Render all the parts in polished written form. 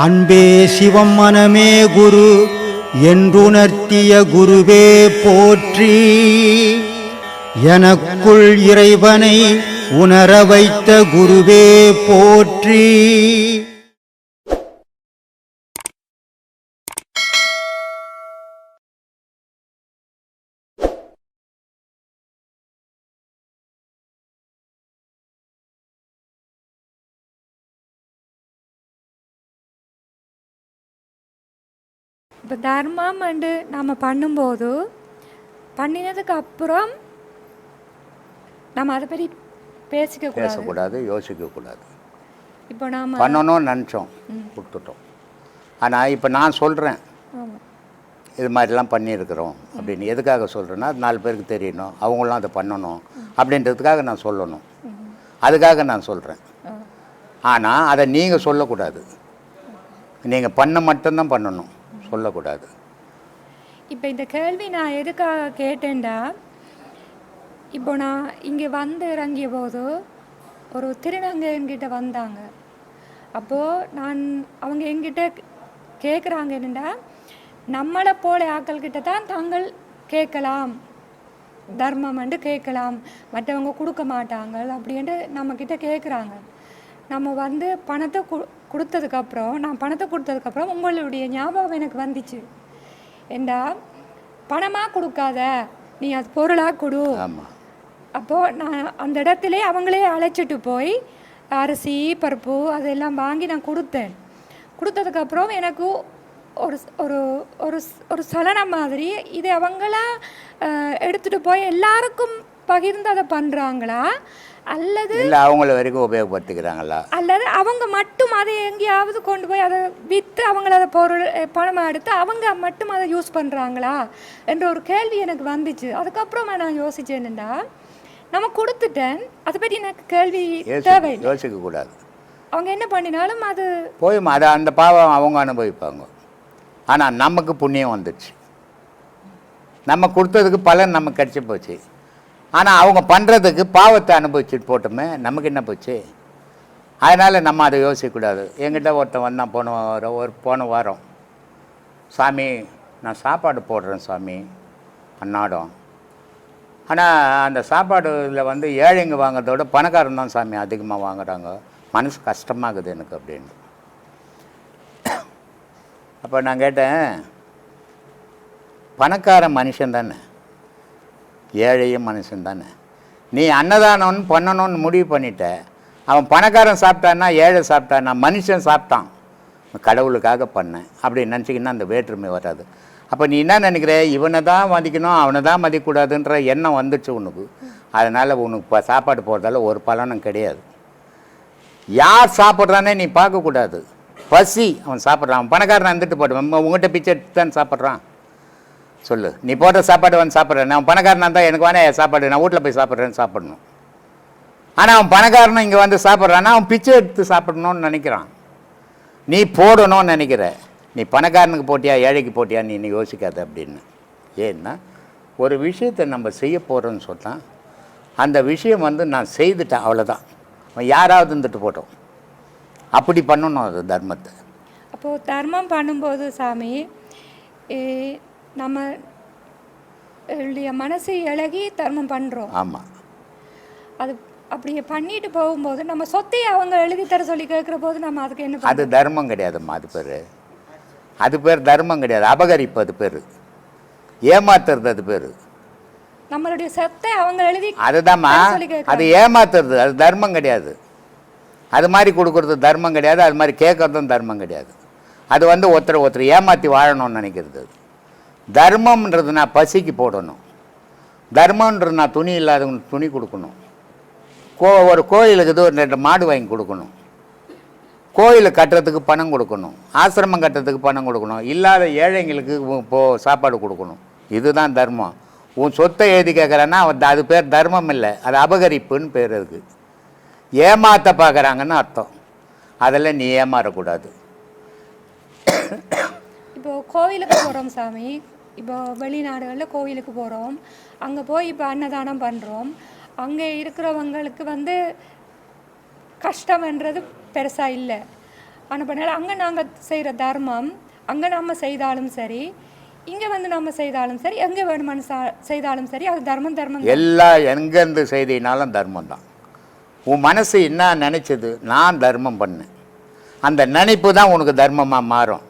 அன்பே சிவம் மனமே குரு என்றுணர்த்திய குருவே போற்றி. எனக்குள் இறைவனை உணர வைத்த குருவே போற்றி. இப்போ தர்மம் வந்து நம்ம பண்ணும்போது பண்ணினதுக்கு அப்புறம் நம்ம அதை பற்றி பேசக்கூடாது, யோசிக்கக்கூடாது. இப்போ நாம் பண்ணணும்னு நினச்சோம், கொடுத்துட்டோம். ஆனால் இப்போ நான் சொல்கிறேன் இது மாதிரிலாம் பண்ணியிருக்கிறோம் அப்படின்னு. எதுக்காக சொல்கிறேன்னா அது 4 பேருக்கு தெரியணும், அவங்களாம் அதை பண்ணணும் அப்படின்றதுக்காக நான் சொல்லணும். அதுக்காக நான் சொல்கிறேன். ஆனால் அதை நீங்கள் சொல்லக்கூடாது. நீங்கள் பண்ண மட்டும்தான் பண்ணணும், சொல்லக்கூடாது. இப்போ இந்த கேள்வி நான் எதுக்காக கேட்டேன்டா, இப்போ நான் இங்கே வந்து இறங்கிய போது ஒரு திருநங்கையன்கிட்ட வந்தாங்க. அப்போது அவங்க என்கிட்ட கேட்குறாங்க என்னென்னா, நம்மளை போல ஆட்கள்கிட்ட தான் தாங்கள் கேட்கலாம், தர்மம் வந்து கேட்கலாம், மற்றவங்க கொடுக்க மாட்டாங்க அப்படின்ட்டு நம்மக்கிட்ட கேட்குறாங்க. நம்ம வந்து பணத்தை கொடுத்ததுக்கப்புறம் நான் பணத்தை கொடுத்ததுக்கப்புறம் உங்களுடைய ஞாபகம் எனக்கு வந்துச்சு. ஏண்டா பணமாக கொடுக்காத, நீ அது பொருளாக கொடு. அப்போது நான் அந்த இடத்துல அவங்களே அழைச்சிட்டு போய் அரிசி பருப்பு அதெல்லாம் வாங்கி நான் கொடுத்தேன். கொடுத்ததுக்கப்புறம் எனக்கு ஒரு ஒரு ஒரு ஒரு சலனம் மாதிரி, இது அவங்களா எடுத்துகிட்டு போய் எல்லாருக்கும் பகிர்ந்து அதை பண்ணுறாங்களா அல்லது அவங்கள வரைக்கும் உபயோகப்படுத்திக்கிறாங்களா அல்லது அவங்க மட்டும் அதை எங்கேயாவது கொண்டு போய் அதை விற்று அவங்கள அதை பணமாக எடுத்து அவங்க மட்டும் அதை யூஸ் பண்ணுறாங்களா என்ற ஒரு கேள்வி எனக்கு வந்துச்சு. அதுக்கப்புறமா நான் யோசிச்சேன்டா, நம்ம கொடுத்துட்டேன், அதை பற்றி எனக்கு கேள்வி தேவை, யோசிக்கக்கூடாது. அவங்க என்ன பண்ணினாலும் அது போய் அதை அந்த பாவம் அவங்க அனுபவிப்பாங்க. ஆனால் நமக்கு புண்ணியம் வந்துடுச்சு, நம்ம கொடுத்ததுக்கு பலன் நமக்கு கிடச்சி போச்சு. ஆனால் அவங்க பண்ணுறதுக்கு பாவத்தை அனுபவிச்சுட்டு போட்டோமே, நமக்கு என்ன போச்சு? அதனால் நம்ம அதை யோசிக்கக்கூடாது. என்கிட்ட ஒருத்தன் வந்தான் போன வாரம், சாமி நான் சாப்பாடு போடுறேன் சாமி அன்னாடம், ஆனால் அந்த சாப்பாடுல வந்து ஏழைங்க வாங்குறதோட பணக்காரன் தான் சாமி அதிகமாக வாங்குறாங்க, மனசு கஷ்டமாகுது எனக்கு அப்படின்னு. அப்போ நான் கேட்டேன், பணக்கார மனுஷன் தானே, ஏழையும் மனுஷன் தானே, நீ அன்னதானம்னு பண்ணணும்னு முடிவு பண்ணிட்ட. அவன் பணக்காரன் சாப்பிட்டான்னா ஏழை சாப்பிட்டான்னா மனுஷன் சாப்பிட்டான், கடவுளுக்காக பண்ணேன் அப்படின்னு நினச்சிக்கின்னா அந்த வேற்றுமை வராது. அப்போ நீ என்ன நினைக்கிற, இவனை தான் மதிக்கணும் அவனை தான் மதிக்கக்கூடாதுன்ற எண்ணம் வந்துச்சு உனக்கு. அதனால் உனக்கு இப்போ சாப்பாடு போடுறதால ஒரு பலனும் கிடையாது. யார் சாப்பிட்றானே நீ பார்க்கக்கூடாது. பசி அவன் சாப்பிட்றான், அவன் பணக்காரன் வந்துட்டு போடுவான், உங்கள்கிட்ட பிச்சை எடுத்து தான் சாப்பிட்றான். சொல்லு, நீ போட்ட சாப்பாடு வந்து சாப்பிட்றேன், நான் பணக்காரனாக தான் எனக்கு வேணா சாப்பாடு, நான் வீட்டில் போய் சாப்பிட்றேன்னு சாப்பிடணும். ஆனால் அவன் பணக்காரனும் இங்கே வந்து சாப்பிட்றான்னா அவன் பிச்சை எடுத்து சாப்பிடணும்னு நினைக்கிறான். நீ போடணும்னு நினைக்கிற, நீ பணக்காரனுக்கு போட்டியா ஏழைக்கு போட்டியா நீ யோசிக்காத அப்படின்னு. ஏன்னா ஒரு விஷயத்தை நம்ம செய்ய போகிறோன்னு சொன்னால் அந்த விஷயம் வந்து நான் செய்துட்டேன், அவ்வளோதான். அவன் யாராவது இருந்துட்டு போட்டோம், அப்படி பண்ணணும் அது தர்மத்தை. அப்போது தர்மம் பண்ணும்போது சாமி நம்ம மனசை இழகி தர்மம் பண்ணுறோம். ஆமாம், அது அப்படியே பண்ணிட்டு போகும்போது நம்ம சொத்தையை அவங்க எழுதி தர சொல்லி கேட்குற போது நம்ம அதுக்கு என்ன, அது தர்மம் கிடையாதும்மா. அது பேர் தர்மம் கிடையாது, அபகரிப்பு. அது பேர் ஏமாத்துறது. அது பேர் நம்மளுடைய சொத்தை அவங்க எழுதி, அதுதான்மா, அது ஏமாத்துறது, அது தர்மம் கிடையாது. அது மாதிரி கொடுக்குறது தர்மம் கிடையாது, அது மாதிரி கேட்குறதும் தர்மம் கிடையாது. அது வந்து ஒருத்தர் ஏமாற்றி வாழணும்னு நினைக்கிறது. தர்மம்ன்றது நான் பசிக்கு போடணும், தர்மன்றது நான் துணி இல்லாதவங்களுக்கு துணி கொடுக்கணும், ஒரு கோயிலுக்கு ஒரு 2 மாடு வாங்கி கொடுக்கணும், கோயிலை கட்டுறதுக்கு பணம் கொடுக்கணும், ஆசிரமம் கட்டுறதுக்கு பணம் கொடுக்கணும், இல்லாத ஏழைங்களுக்கு சாப்பாடு கொடுக்கணும். இதுதான் தர்மம். உன் சொத்தை எழுதி கேட்குறேன்னா அது பேர் தர்மம் இல்லை, அது அபகரிப்புன்னு பேர். இருக்கு ஏமாற்ற பார்க்குறாங்கன்னு அர்த்தம். அதில் நீ ஏமாறக்கூடாது. இப்போ கோவிலுக்கு போகிறோம் சாமி, இப்போ வெளிநாடுகளில் கோவிலுக்கு போகிறோம், அங்கே போய் இப்போ அன்னதானம் பண்ணுறோம். அங்கே இருக்கிறவங்களுக்கு வந்து கஷ்டம்ன்றது பெருசாக இல்லை. அனுப்பினால அங்கே நாங்கள் செய்கிற தர்மம் அங்கே நம்ம செய்தாலும் சரி, இங்கே வந்து நம்ம செய்தாலும் சரி, எங்கே வேணுமானு செய்தாலும் சரி, அது தர்மம் தர்மம். எல்லா எங்கேருந்து செய்தினாலும் தர்மம் தான். உன் மனசு என்ன நினச்சது, நான் தர்மம் பண்ணேன், அந்த நினைப்பு தான் உனக்கு தர்மமாக மாறும்.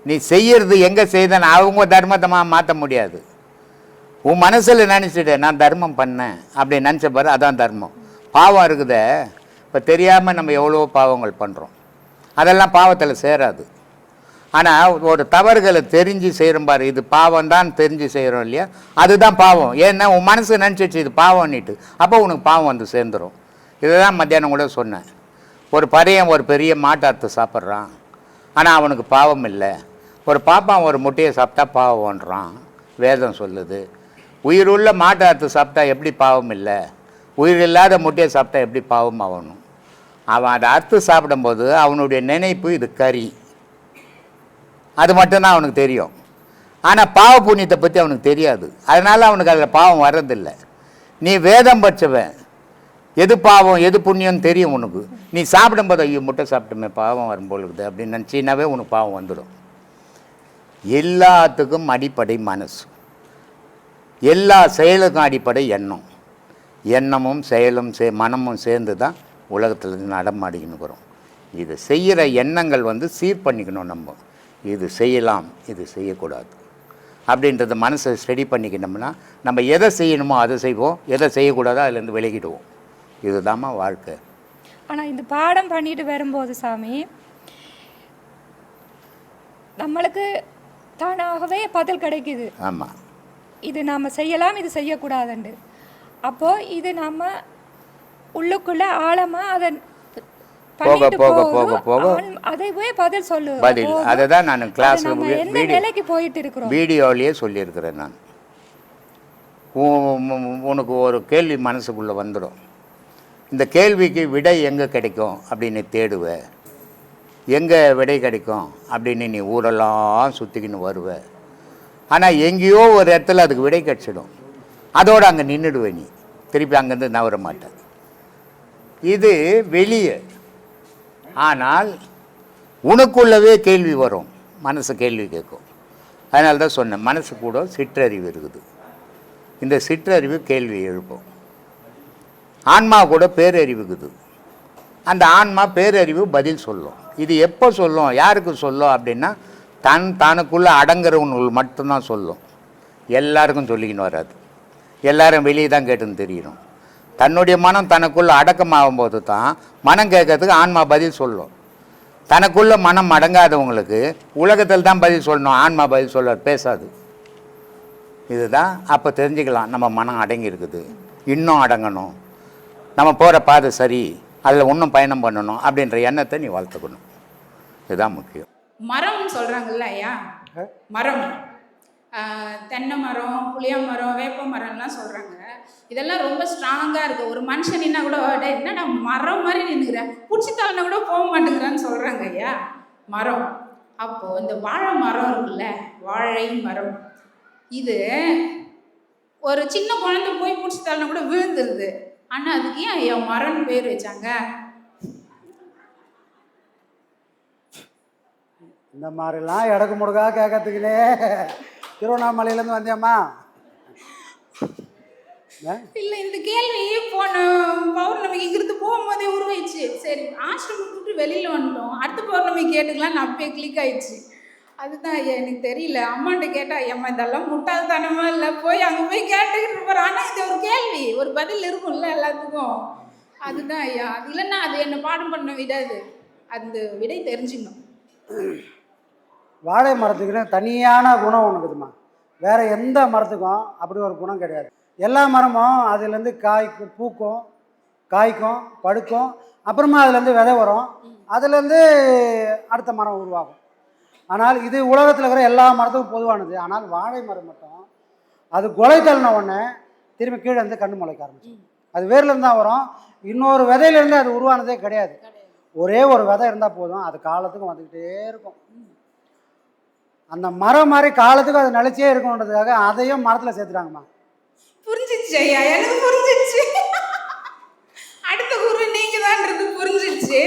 நீ செய்யறது எங்கே செய்தன்னு அவங்க தர்மத்தை மாற்ற முடியாது. உன் மனசில் நினச்சிட்டு நான் தர்மம் பண்ணேன் அப்படி நினச்ச பாரு, அதான் தர்மம். பாவம் இருக்குதே, இப்போ தெரியாமல் நம்ம எவ்வளோ பாவங்கள் பண்ணுறோம், அதெல்லாம் பாவத்தில் சேராது. ஆனால் ஒரு தவறுகளை தெரிஞ்சு செய்கிறோம் பாரு, இது பாவம் தான் தெரிஞ்சு செய்கிறோம் இல்லையா, அதுதான் பாவம். ஏன்னா உன் மனசு நினச்சிச்சு இது பாவம்னிட்டு, அப்போ உனக்கு பாவம் வந்து சேர்ந்துடும். இதை தான் மத்தியானம் கூட சொன்னேன். ஒரு பையன் ஒரு பெரிய மாட்டாத்து சாப்பிட்றான், ஆனால் அவனுக்கு பாவம் இல்லை. ஒரு பாப்பான் ஒரு முட்டையை சாப்பிட்டா பாவம்ன்றான், வேதம் சொல்லுது. உயிருள்ள மாட்டாத்து சாப்பிட்டா எப்படி பாவம் இல்லை, உயிர் இல்லாத முட்டையை சாப்பிட்டா எப்படி பாவம் ஆகணும்? அவன் அதை அறுத்து சாப்பிடும்போது அவனுடைய நினைப்பு இது கறி, அது மட்டும்தான் அவனுக்கு தெரியும். ஆனால் பாவ புண்ணியத்தை பற்றி அவனுக்கு தெரியாது, அதனால் அவனுக்கு அதில் பாவம் வர்றதில்லை. நீ வேதம் படித்தவன், எது பாவம் எது புண்ணியம்னு தெரியும் உனக்கு. நீ சாப்பிடும்போது ஐயோ முட்டை சாப்பிட்டுமே பாவம் வரும்போது இருக்குது அப்படின்னு நினச்சின்னாவே உனக்கு பாவம் வந்துடும். எல்லாத்துக்கும் அடிப்படை மனசு, எல்லா செயலுக்கும் அடிப்படை எண்ணம். எண்ணமும் செயலும் மனமும் சேர்ந்து தான் உலகத்தில் நடமாடிக்கணுக்கிறோம். இது செய்கிற எண்ணங்கள் வந்து சீர் பண்ணிக்கணும். நம்ம இது செய்யலாம் இது செய்யக்கூடாது அப்படின்றத மனசை ஸ்டடி பண்ணிக்கணும்னா நம்ம எதை செய்யணுமோ அதை செய்வோம், எதை செய்யக்கூடாதோ அதுலேருந்து விலகிடுவோம். இதுதாம்மா வாழ்க்கை. ஆனால் இந்த பாடம் பண்ணிட்டு வரும்போது சாமி, நம்மளுக்கு தானாகவே பதில் கிடைக்குது. ஆமாம், இது நாம் செய்யலாம் இது செய்யக்கூடாதுண்டு. அப்போது இது நம்ம உள்ளுக்குள்ள ஆழமாக அதை போக போக போக போக அதைவே பதில் சொல்லு. பதில் அதை தான் நான் கிளாஸில் எந்த நிலைக்கு போயிட்டு இருக்கிறோம் வீடியோவிலேயே சொல்லியிருக்கிறேன். நான் உனக்கு ஒரு கேள்வி மனசுக்குள்ளே வந்துடும். இந்த கேள்விக்கு விடை எங்கே கிடைக்கும் அப்படின்னு தேடுவேன். எங்கே விடை கிடைக்கும் அப்படின்னு நீ ஊரெல்லாம் சுற்றிக்கின்னு வருவேன். ஆனால் எங்கேயோ ஒரு இடத்துல அதுக்கு விடை கிடச்சிடும், அதோடு அங்கே நின்றுடுவேன். நீ திருப்பி அங்கேருந்து நவர மாட்டேன். இது வெளியே. ஆனால் உனக்குள்ளவே கேள்வி வரும், மனசு கேள்வி கேட்கும். அதனால தான் சொன்னேன், மனசு கூட சிற்றறிவு இருக்குது. இந்த சிற்றறிவு கேள்வி எழுப்போம். ஆன்மா கூட பேரறிவுக்குது. அந்த ஆன்மா பேரறிவு பதில் சொல்லும். இது எப்போ சொல்லும், யாருக்கு சொல்லும் அப்படின்னா தனக்குள்ளே அடங்குறவங்களுக்கு மட்டும்தான் சொல்லும். எல்லாருக்கும் சொல்லிக்கின்னு வராது. எல்லாரும் வெளியே தான் கேட்டுன்னு தெரியணும். தன்னுடைய மனம் தனக்குள்ளே அடக்கமாகும் போது தான் மனம் கேட்கறதுக்கு ஆன்மா பதில் சொல்லும். தனக்குள்ளே மனம் அடங்காதவங்களுக்கு உலகத்தில் தான் பதில் சொல்லணும், ஆன்மா பதில் சொல்ல பேசாது. இதுதான் அப்போ தெரிஞ்சுக்கலாம் நம்ம மனம் அடங்கி இருக்குது, இன்னும் அடங்கணும், நம்ம போகிற பாதை சரி, அதில் இன்னும் பயணம் பண்ணணும் அப்படின்ற எண்ணத்தை நீ வளர்த்துக்கணும். இதுதான் முக்கியம். மரம் சொல்கிறாங்கல்ல ஐயா, மரம், தென்னை மரம், புளிய மரம், வேப்ப மரம்லாம் சொல்கிறாங்க. இதெல்லாம் ரொம்ப ஸ்ட்ராங்காக இருக்குது. ஒரு மனுஷன் நின்னா கூட என்னடா மரம் மாதிரி நின்றுக்கிறேன், பிடிச்சிட்டாங்கன்னா கூட போக மாட்டேங்கிறான்னு சொல்கிறாங்க ஐயா. மரம், அப்போது இந்த வாழை மரம் இருக்குல்ல, வாழை மரம், இது ஒரு சின்ன குழந்தை போய் பிடிச்சிட்டாலும் கூட விழுந்துருது. ஆனால் அதுக்கு ஏன் ஐயா மரம்னு பேர் வச்சாங்க? இந்த மாதிரிலாம் இடக்கு முடுக்கா கேட்கறதுக்குனே திருவண்ணாமலையிலேருந்து வந்தியம்மா. இல்லை, இந்த கேள்வி போன பௌர்ணமிக்கு இங்கிருந்து போகும்போதே உருவாயிடுச்சு. சரி, ஆசிரமம் விட்டு வெளியில் வந்துட்டோம், அடுத்த பௌர்ணமி கேட்டுக்கலான்னு அப்பயே கிளிக் ஆயிடுச்சு. அதுதான் ஐயா எனக்கு தெரியல. அம்மாண்ட கேட்டா ஐயம்மா இதெல்லாம் முட்டாள்தனமா இல்லை, போய் அங்கே போய் கேட்டுக்கிட்டு இருப்பார். ஆனால் இது ஒரு கேள்வி, ஒரு பதில் இருக்கும்ல எல்லாத்துக்கும். அதுதான் ஐயா, அது இல்லைன்னா அது என்னை பாடம் பண்ண விடாது, அந்த விடை தெரிஞ்சுக்கணும். வாழை மரத்துக்குன்னு தனியான குணம் ஒன்று இருக்குதுமா. வேறு எந்த மரத்துக்கும் அப்படி ஒரு குணம் கிடையாது. எல்லா மரமும் அதுலேருந்து காய்க்கும், பூக்கும், காய்க்கும், படுக்கும், அப்புறமா அதுலேருந்து விதை வரும், அதுலேருந்து அடுத்த மரம் உருவாகும். ஆனால் இது உலகத்தில் இருக்கிற எல்லா மரத்துக்கும் பொதுவானது. ஆனால் வாழை மரம் மட்டும் அது கொலை தள்ளின உடனே திரும்பி கீழே இருந்து கண்ணு முளைக்க ஆரம்பிச்சு. அது வேர்லேருந்து தான் வரும், இன்னொரு விதையிலேருந்து அது உருவானதே கிடையாது. ஒரே ஒரு விதை இருந்தால் போதும், அது காலத்துக்கும் வந்துக்கிட்டே இருக்கும். அந்த மரம் மாதிரி காலத்துக்கும் அது நிலைச்சே இருக்கணுன்றதுக்காக அதையும் மரத்தில் சேர்த்துட்டாங்கம்மா. புரிஞ்சிச்சு ஐயா, எனக்கு புரிஞ்சிச்சு. அடுத்த குரு நீங்க தான்றது புரிஞ்சிச்சு.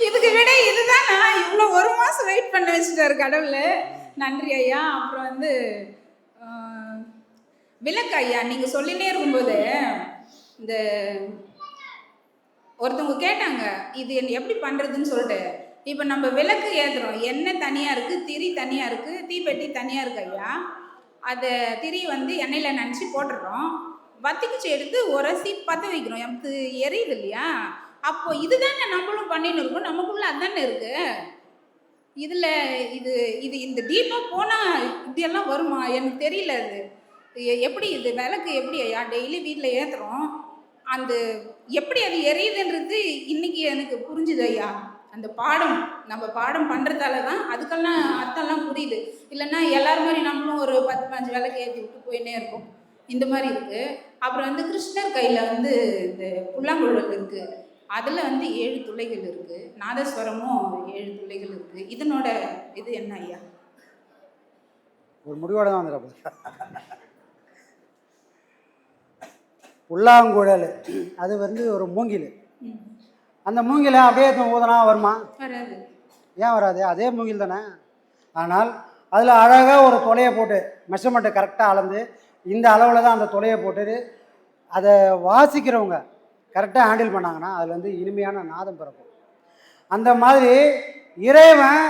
இதுக்கு விட இதுதான். நான் இவ்வளோ 1 மாதம் வெயிட் பண்ண வச்சுட்டாரு கடவுள். நன்றி ஐயா. அப்புறம் வந்து விளக்கு ஐயா, நீங்கள் சொல்லினே இருக்கும்போது இந்த ஒருத்தவங்க கேட்டாங்க இது எப்படி பண்ணுறதுன்னு சொல்லிட்டு. இப்போ நம்ம விளக்கு ஏற்றுறோம், எண்ணெய் தனியாக இருக்குது, திரி தனியாக இருக்குது, தீப்பெட்டி தனியாக இருக்கு ஐயா. அதை திரி வந்து எண்ணெயில் நினச்சி போட்டுடுறோம், வத்திக்குச்சி எடுத்து உரசி பற்ற வைக்கிறோம், எனக்கு எரியுது இல்லையா? அப்போ இதுதானே நம்மளும் பண்ணின்னு இருக்கோம், நமக்குள்ள அதுதானே இருக்கு. இதில் இது இது இந்த டீப்பாக போனால் இப்படியெல்லாம் வருமா எனக்கு தெரியல. அது எப்படி இது விளக்கு எப்படி ஐயா டெய்லி வீட்டில் ஏற்றுறோம், அந்த எப்படி அது எரியுதுன்றது இன்னைக்கு எனக்கு புரிஞ்சுது ஐயா. அந்த பாடம் நம்ம பாடம் பண்ணுறதால தான் அதுக்கெல்லாம் அர்த்தம்லாம் புரியுது. இல்லைன்னா எல்லாரும் மாதிரி நம்மளும் ஒரு 10-15 விளக்கு ஏற்றி விட்டு போயின்னே இருக்கோம். இந்த மாதிரி இருக்குது. அப்புறம் வந்து கிருஷ்ணர் கையில் வந்து இந்த புல்லாங்குழல் இருக்குது, அதில் வந்து 7 துளைகள் இருக்குது, நாதஸ்வரமும் 7 துளைகள் இருக்குது. இதனோட இது என்ன ஐயா? ஒரு முடிவோட தான் வந்துடுற. புல்லாங்குழல் அது வந்து ஒரு மூங்கில். அந்த மூங்கிலை அப்படியே ஊதனா வருமா? வராது. ஏன் வராது? அதே மூங்கில் தானே. ஆனால் அதில் அழகாக ஒரு துளையை போட்டு மெஷர்மெண்ட்டை கரெக்டாக அளந்து இந்த அளவில் தான் அந்த துளையை போட்டு அதை வாசிக்கிறவங்க கரெக்டாக ஹேண்டில் பண்ணாங்கன்னா அதில் வந்து இனிமையான நாதம் பிறக்கும். அந்த மாதிரி இறைவன்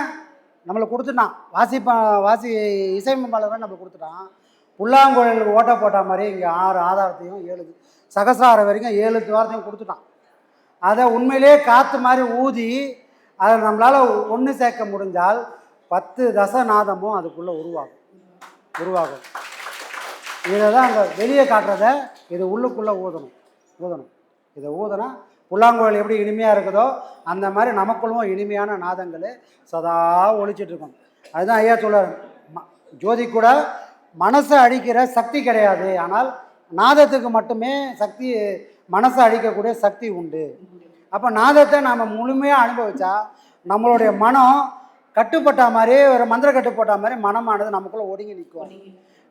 நம்மளை கொடுத்துட்டான், இசையமைப்பாளர்கள் நம்மளை கொடுத்துட்டான். புல்லாங்குழலுக்கு ஓட்ட போட்ட மாதிரி இங்கே 6 ஆதாரத்தையும் 7 சகசாரம் வரைக்கும் 7 துவாரத்தையும் கொடுத்துட்டான். அதை உண்மையிலே காற்று மாதிரி ஊதி அதை நம்மளால் ஒன்று சேர்க்க முடிஞ்சால் 10 தசநாதமும் அதுக்குள்ளே உருவாகும். இதை தான் அங்கே வெளியே காட்டுறத இது உள்ளுக்குள்ளே ஊதணும். இதை ஊதுனா புல்லாங்குழல் எப்படி இனிமையாக இருக்குதோ அந்த மாதிரி நமக்குள்ளும் இனிமையான நாதங்கள் சதா ஒழிச்சிட்ருக்கோம். அதுதான் ஐயா சொல்கிறார், ஜோதி கூட மனசை அழிக்கிற சக்தி கிடையாது, ஆனால் நாதத்துக்கு மட்டுமே சக்தி, மனசை அழிக்கக்கூடிய சக்தி உண்டு. அப்போ நாதத்தை நாம் முழுமையாக அனுபவிச்சா நம்மளுடைய மனம் கட்டுப்பட்ட மாதிரி, ஒரு மந்திர கட்டுப்பட்ட மாதிரி மனமானது நமக்குள்ளே ஒடுங்கி நிற்கும்.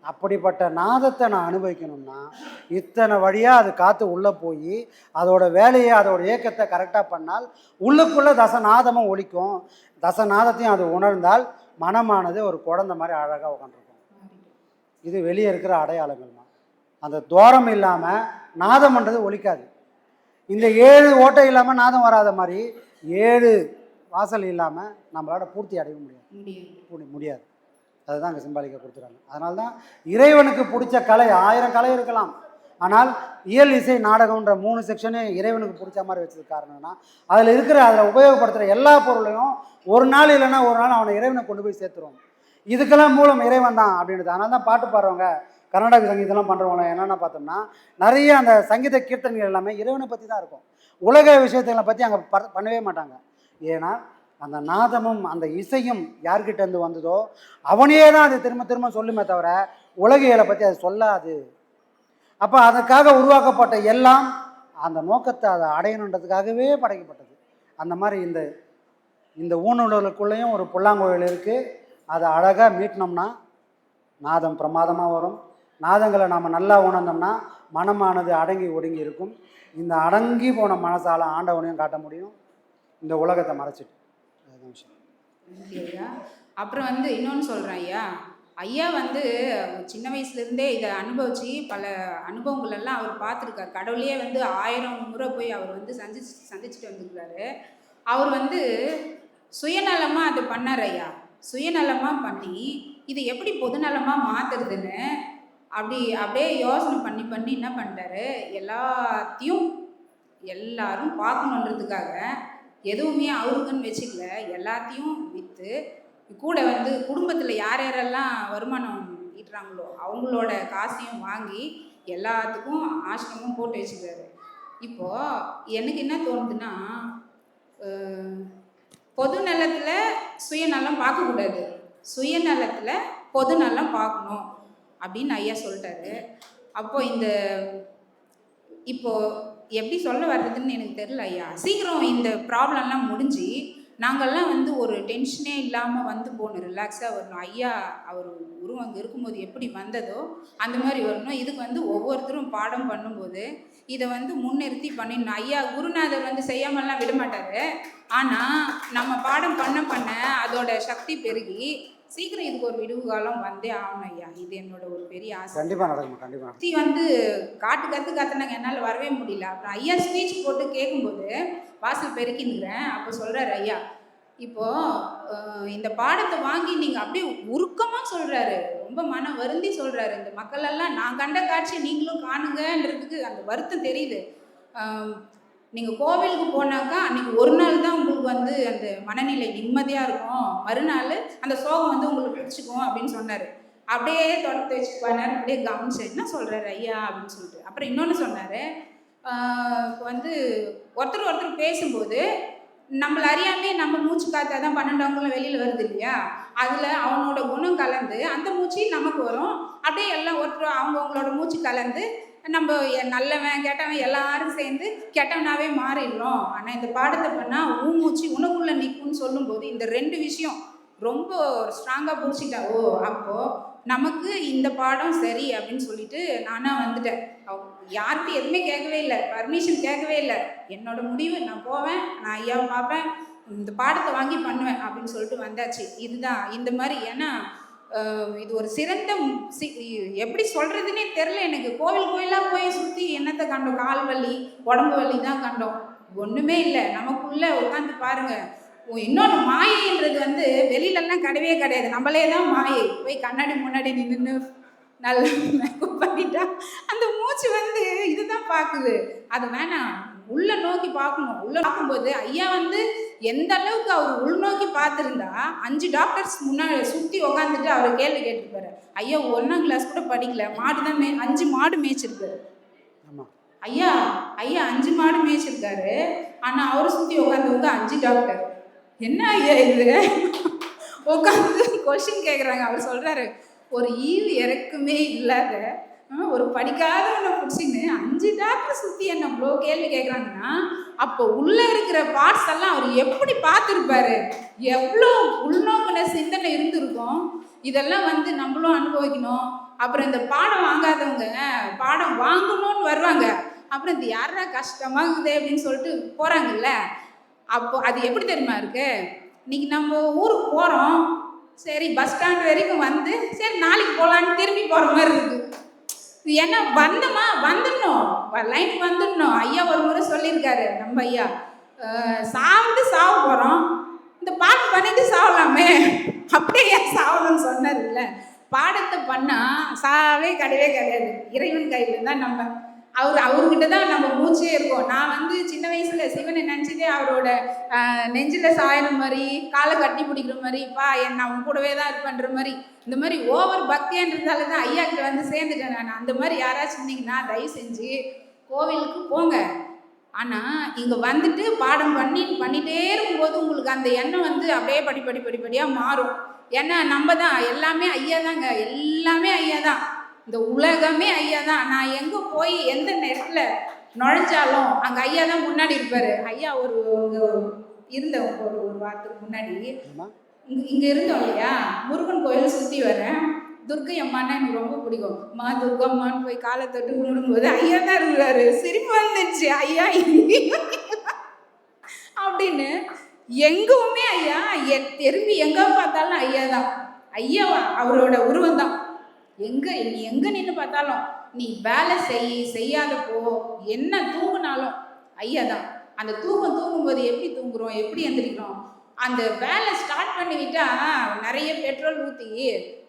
அப்படிப்பட்ட நாதத்தை நான் அனுபவிக்கணும்னா இத்தனை வழியாக அது காற்று உள்ளே போய் அதோட வேலையை அதோட இயக்கத்தை கரெக்டாக பண்ணால் உள்ளுக்குள்ளே தசநாதமும் ஒழிக்கும். தசநாதத்தையும் அது உணர்ந்தால் மனமானது ஒரு குழந்தை மாதிரி அழகாக உட்காந்துருக்கும். இது வெளியே இருக்கிற அடையாளங்கள்மா. அந்த துவாரம் இல்லாமல் நாதம்ன்றது ஒழிக்காது. இந்த 7 ஓட்டை இல்லாமல் நாதம் வராத மாதிரி 7 வாசல் இல்லாமல் நம்மளால பூர்த்தி அடைய முடியாது. அதுதான் அங்கே சிம்பாலிக்காக கொடுத்துறாங்க. அதனால தான் இறைவனுக்கு பிடிச்ச கலை 1000 கலை இருக்கலாம், ஆனால் இயல் இசை நாடகம்ன்ற 3 செக்ஷனு இறைவனுக்கு பிடிச்ச மாதிரி வச்சது காரணம்னா அதில் உபயோகப்படுத்துகிற எல்லா பொருளையும் ஒரு நாள் இல்லைன்னா ஒரு நாள் அவனை இறைவனை கொண்டு போய் சேர்த்துருவோம். இதுக்கெல்லாம் மூலம் இறைவன் தான் அப்படின்றது. அதனால தான் பாட்டு பாடுறவங்க, கர்நாடக சங்கீதம்லாம் பண்ணுறவங்க என்னென்ன பார்த்தோம்னா நிறைய அந்த சங்கீத கீர்த்தனைகள் எல்லாமே இறைவனை பற்றி தான் இருக்கும். உலக விஷயத்தைகளை பற்றி அங்கே பண்ணவே மாட்டாங்க. ஏன்னா அந்த நாதமும் அந்த இசையும் யார்கிட்டேருந்து வந்ததோ அவனே தான் அது திரும்ப திரும்ப சொல்லுமே தவிர உலகியலை பற்றி அது சொல்லாது. அப்போ அதுக்காக உருவாக்கப்பட்ட எல்லாம் அந்த நோக்கத்தை அதை அடையணுன்றதுக்காகவே படைக்கப்பட்டது. அந்த மாதிரி இந்த ஊனுடலுக்குள்ளேயும் ஒரு புல்லாங்குழல் இருக்குது. அதை அழகாக மீட்டினோம்னா நாதம் பிரமாதமாக வரும். நாதங்களை நாம் நல்லா உணர்ந்தோம்னா மனமானது அடங்கி ஒடுங்கி இருக்கும். இந்த அடங்கி போன மனசால் ஆண்டவனையும் காட்ட முடியும், இந்த உலகத்தை மறைச்சிட்டு. அதுதான் விஷயம். ஐயா அப்புறம் வந்து இன்னொன்று சொல்கிறேன் ஐயா. ஐயா வந்து சின்ன வயசுலேருந்தே இதை அனுபவித்து பல அனுபவங்கள் எல்லாம் அவர் பார்த்துருக்கார். கடவுளையே வந்து 1000 முறை போய் அவர் வந்து சந்திச்சுட்டு வந்துருக்காரு. அவர் வந்து சுயநலமாக அது பண்ணார் ஐயா. சுயநலமாக பண்ணி இது எப்படி பொதுநலமாக மாற்றுறதுன்னு அப்படியே யோசனை பண்ணி என்ன பண்ணிட்டாரு, எல்லாரும் பார்க்கணுன்றதுக்காக எதுவுமே அவருக்குன்னு வச்சுக்கல, எல்லாத்தையும் விற்று கூட வந்து குடும்பத்தில் யாரெல்லாம் வருமானம் ஈட்டுறாங்களோ அவங்களோட காசையும் வாங்கி எல்லாத்துக்கும் ஆசிரமும் போட்டு வச்சுக்கிறாரு. இப்போது எனக்கு என்ன தோணுதுன்னா, பொது நலத்தில் சுயநலம் பார்க்கக்கூடாது, சுயநலத்தில் பொது நலம் பார்க்கணும் அப்படின்னு ஐயா சொல்லிட்டாரு. அப்போது இப்போது எப்படி சொல்ல வர்றதுன்னு எனக்கு தெரியல ஐயா. சீக்கிரம் இந்த ப்ராப்ளம்லாம் முடிஞ்சு நாங்கள்லாம் வந்து ஒரு டென்ஷனே இல்லாமல் வந்து போகணும், ரிலாக்ஸாக வரணும். ஐயா அவர் உருவம் அங்கே இருக்கும்போது எப்படி வந்ததோ அந்த மாதிரி வரணும். இதுக்கு வந்து ஒவ்வொருத்தரும் பாடம் பண்ணும்போது இதை வந்து முன்னிறுத்தி பண்ணிடணும். ஐயா குருநாதர் வந்து செய்யாமலாம் விட மாட்டார். ஆனால் நம்ம பாடம் பண்ண அதோட சக்தி பெருகி சீக்கிரம் இதுக்கு ஒரு விடுவு காலம் வந்தே ஆகணும் ஐயா. இது என்னோட ஒரு பெரிய ஆசை. கண்டிப்பாக நடக்கும், கண்டிப்பாக. சுற்றி வந்து கற்றுனாங்க, என்னால் வரவே முடியல. அப்புறம் ஐயா ஸ்பீச் போட்டு கேட்கும்போது வாசல் பெருக்கின்னுக்கிறேன். அப்போ சொல்கிறாரு ஐயா, இப்போது இந்த பாடத்தை வாங்கி நீங்கள் அப்படியே உருக்கமாக சொல்கிறாரு, ரொம்ப மன வருந்தி சொல்கிறாரு. இந்த மக்களெல்லாம் நான் கண்ட காட்சி நீங்களும் காணுங்கன்றதுக்கு அந்த வருத்தம் தெரியுது. நீங்கள் கோவிலுக்கு போனாக்கா அன்றைக்கி ஒரு நாள் தான் உங்களுக்கு வந்து அந்த மனநிலை நிம்மதியாக இருக்கும், மறுநாள் அந்த சோகம் வந்து உங்களுக்கு பிடிச்சிக்கும் அப்படின்னு சொன்னார். அப்படியே தொடர்ந்து வச்சுக்குவாரு, அப்படியே கவனிச்சு என்ன சொல்கிறாரு ஐயா அப்படின்னு சொல்லிட்டு. அப்புறம் இன்னொன்று சொன்னார், வந்து ஒருத்தர் பேசும்போது நம்மளை அறியாமே நம்ம மூச்சு காற்றா தான் 12 அங்குலம் வெளியில் வருது இல்லையா, அதில் அவனோட குணம் கலந்து அந்த மூச்சு நமக்கு வரும். அப்படியே எல்லாம் ஒருத்தர் அவங்களோட மூச்சு கலந்து நம்ம நல்லவன் கெட்டவன் எல்லாரும் சேர்ந்து கெட்டவனாவே மாறிடுறோம். ஆனால் இந்த பாடத்தை பண்ணால் மூச்சு உனக்குள்ளே நிற்கும்னு சொல்லும்போது இந்த 2 விஷயம் ரொம்ப ஸ்ட்ராங்காக பிடிச்சிட்டேன். ஓ, அப்போது நமக்கு இந்த பாடம் சரி அப்படின்னு சொல்லிட்டு நானாக வந்துட்டேன். யாருக்கும் எதுவுமே கேட்கவே இல்லை, பர்மிஷன் கேட்கவே இல்லை. என்னோட முடிவு, நான் போவேன், நான் ஐயாவை பார்ப்பேன், இந்த பாடத்தை வாங்கி பண்ணுவேன் அப்படின்னு சொல்லிட்டு வந்தாச்சு. இதுதான் இந்த மாதிரி. ஏன்னா இது ஒரு சிறந்த எப்படி சொல்கிறதுனே தெரில எனக்கு. கோயிலாக போய் சுற்றி என்னத்தை கண்டோம்? கால் வலி, உடம்பு வலி தான் கண்டோம், ஒன்றுமே இல்லை. நமக்குள்ளே உட்காந்து பாருங்கள். இன்னொன்று மாயைன்றது வந்து வெளியிலலாம் கிடையவே கிடையாது, நம்மளே தான் மாயை. போய் கண்ணாடி முன்னாடி நின்று நல்லா மேக்கப் பண்ணிட்டா அந்த மூச்சு வந்து இதுதான் பார்க்குது. அது வேணாம், உள்ளே நோக்கி பார்க்கணும். உள்ளே பார்க்கும்போது ஐயா வந்து எந்த அளவுக்கு அவர் உள்நோக்கி பார்த்துருந்தா 5 டாக்டர்ஸ் முன்னாடி சுற்றி உக்காந்துட்டு அவர் கேள்வி கேட்டிருப்பாரு. ஐயா 1ஆம் கிளாஸ் கூட படிக்கல, மாடு தான் 5 மாடு மேய்ச்சிருக்காரு ஐயா. 5 மாடு மேய்ச்சிருக்காரு. ஆனால் அவரை சுற்றி உட்காந்தவங்க 5 டாக்டர். என்ன ஐயா இது? உட்காந்து கொஸ்டின் கேட்குறாங்க. அவர் சொல்கிறாரு, ஒரு ஈவு இறக்குமே இல்லாத ஒரு படிக்காதவனை பிடிச்சின்னு 5 டாக்டர் சுற்றி என்ன அவ்வளோ கேள்வி கேட்குறாங்கன்னா, அப்போ உள்ளே இருக்கிற பார்ட்ஸ் எல்லாம் அவர் எப்படி பார்த்துருப்பாரு, எவ்வளோ உள்நோக்கின சிந்தனை இருந்திருக்கும். இதெல்லாம் வந்து நம்மளும் அனுபவிக்கணும். அப்புறம் இந்த பாடம் வாங்காதவங்க பாடம் வாங்கணும்னு வருவாங்க. அப்புறம் இது யாரா கஷ்டமாகுது அப்படின்னு சொல்லிட்டு போகிறாங்கல்ல, அப்போ அது எப்படி தெரியுமா இருக்கு? இன்னைக்கு நம்ம ஊருக்கு போகிறோம், சரி பஸ் ஸ்டாண்ட் வரைக்கும் வந்து சரி நாளைக்கு போகலான்னு திரும்பி போகிற மாதிரி இருக்குது. ஏன்னா வந்தோமா வந்துடணும், லைனுக்கு வந்துடணும். ஐயா ஒரு முறை சொல்லியிருக்காரு நம்ம ஐயா, சாவ போகிறோம், இந்த பாட்டு பண்ணிட்டு சாவலாமே, அப்படியே ஏன் சாவணும்னு சொன்னார் இல்லை. பாடத்தை பண்ணால் சாவே கிடையாது, இறைவன் கையில் தான். நம்ம அவர்கிட்ட தான் நம்ம மூச்சே இருக்கும். நான் வந்து சின்ன வயசில் சிவனை நினச்சிட்டே அவரோட நெஞ்சில் சாயிற மாதிரி, காலை கட்டி பிடிக்கிற மாதிரி, நான் அவன் கூடவே தான் இருப்பேன்ற மாதிரி, இந்த மாதிரி ஓவர் பக்தியான்றதால தான் ஐயா கிட்ட வந்து சேர்ந்துட்டேன் நான். அந்த மாதிரி யாராச்சும் இருந்தீங்கன்னா தயவு செஞ்சு கோவிலுக்கு போங்க. ஆனால் இங்கே வந்துட்டு பாடம் பண்ணிகிட்டே இருக்கும்போது உங்களுக்கு அந்த எண்ணம் வந்து அப்படியே படிப்படியாக மாறும். ஏன்னா நம்ம தான் எல்லாமே ஐயா தாங்க, எல்லாமே ஐயா தான், இந்த உலகமே ஐயா தான். நான் எங்கே போய் எந்த நேரத்தில் நுழைஞ்சாலும் அங்கே ஐயா தான் முன்னாடி இருப்பார். ஐயா இருந்தவங்க ஒரு வாரத்துக்கு முன்னாடி இங்கே இருந்தோம் இல்லையா, முருகன் கோயில் சுற்றி வரேன். துர்கை அம்மானா எனக்கு ரொம்ப பிடிக்கும். மா துர்கம்மான்னு போய் காலை தொட்டு விடும்போது ஐயா தான் இருக்கிறாரு. சிரிப்பு வந்துடுச்சு, ஐயா அப்படின்னு. எங்குமே ஐயா, திரும்பி எங்கே பார்த்தாலும் ஐயா தான். ஐயா அவரோட உருவம் தான். நீ எங்கே நின்று பார்த்தாலும், நீ வேலை செய்யாதப்போ என்ன தூங்குனாலும் ஐயா தான். அந்த தூங்கும்போது எப்படி தூங்குறோம், எப்படி எந்திரிக்கிறோம், அந்த வேலை ஸ்டார்ட் பண்ணிவிட்டா நிறைய பெட்ரோல் ஊற்றி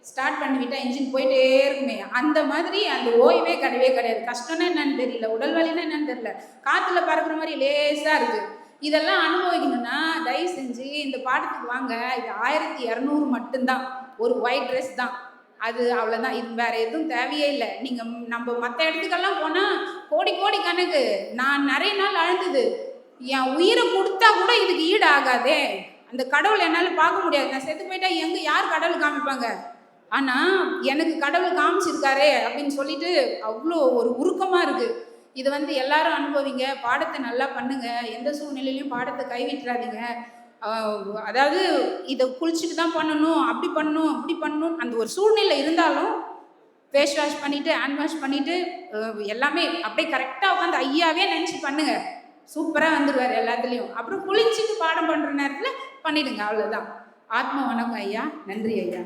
ஸ்டார்ட் பண்ணிவிட்டா இன்ஜின் போயிட்டே இருக்குமே, அந்த மாதிரி அந்த ஓய்வே கிடையாது. கஷ்டம்னா என்னன்னு தெரியல, உடல் வலின்னா என்னன்னு தெரியல, காற்றுல பறக்கிற மாதிரி லேசாக இருக்குது. இதெல்லாம் அனுபவிக்கணும்னா தயவு செஞ்சு இந்த பாடத்துக்கு வாங்க. இது 1200 மட்டும்தான். ஒரு ஒயிட் ட்ரெஸ் தான், அது அவ்வளோதான். இது வேறு எதுவும் தேவையே இல்லை. நீங்கள் நம்ம மற்ற இடத்துக்கெல்லாம் போனால் கோடி கணக்கு. நான் நிறைய நாள் அழுந்தது, என் உயிரை கொடுத்தா கூட இதுக்கு ஈடு ஆகாதே, அந்த கடவுள் என்னால் பார்க்க முடியாது, நான் செத்து போயிட்டா யார் கடவுள் காமிப்பாங்க? ஆனால் எனக்கு கடவுள் காமிச்சிருக்காரே அப்படின்னு சொல்லிட்டு அவ்வளோ ஒரு உருக்கமாக இருக்குது. இதை வந்து எல்லாரும் அனுபவிங்க, பாடத்தை நல்லா பண்ணுங்க, எந்த சூழ்நிலையிலையும் பாடத்தை கைவிட்டுறாதீங்க. அதாவது இதை குளிச்சுட்டு தான் பண்ணணும், அப்படி பண்ணணும் அந்த ஒரு சூழ்நிலை இருந்தாலும் ஃபேஸ் வாஷ் பண்ணிவிட்டு ஹேண்ட் வாஷ் பண்ணிவிட்டு எல்லாமே அப்படியே கரெக்டாக உட்காந்து ஐயாவே நினச்சி பண்ணுங்க, சூப்பராக வந்துடுவார் எல்லாத்துலேயும். அப்புறம் குளிச்சுட்டு பாடம் பண்ணுற நேரத்தில் பண்ணிவிடுங்க, அவ்வளோதான். ஆத்ம வணக்கம் ஐயா, நன்றி ஐயா.